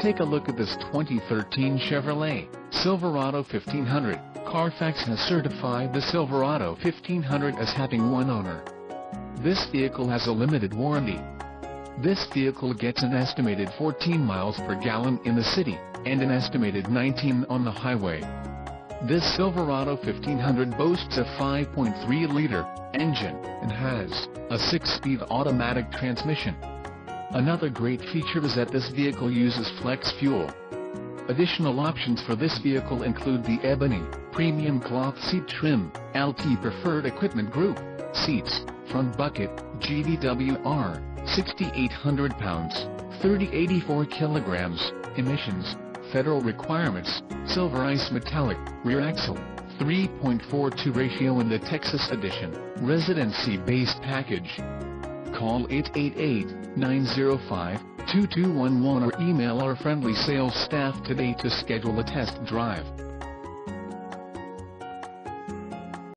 take a look at this 2013 Chevrolet Silverado 1500. Carfax has certified the Silverado 1500 as having one owner. This vehicle has a limited warranty. This vehicle gets an estimated 14 miles per gallon in the city, and an estimated 19 on the highway. This Silverado 1500 boasts a 5.3-liter engine, and has a 6-speed automatic transmission. Another great feature is that this vehicle uses flex fuel. Additional options for this vehicle include the ebony, premium cloth seat trim, LT Preferred Equipment Group, seats, front bucket, GVWR, 6,800 pounds, 3084 kilograms, emissions, federal requirements, silver ice metallic, rear axle, 3.42 ratio in the Texas edition, residency-based package. Call 888-905-2211 or email our friendly sales staff today to schedule a test drive.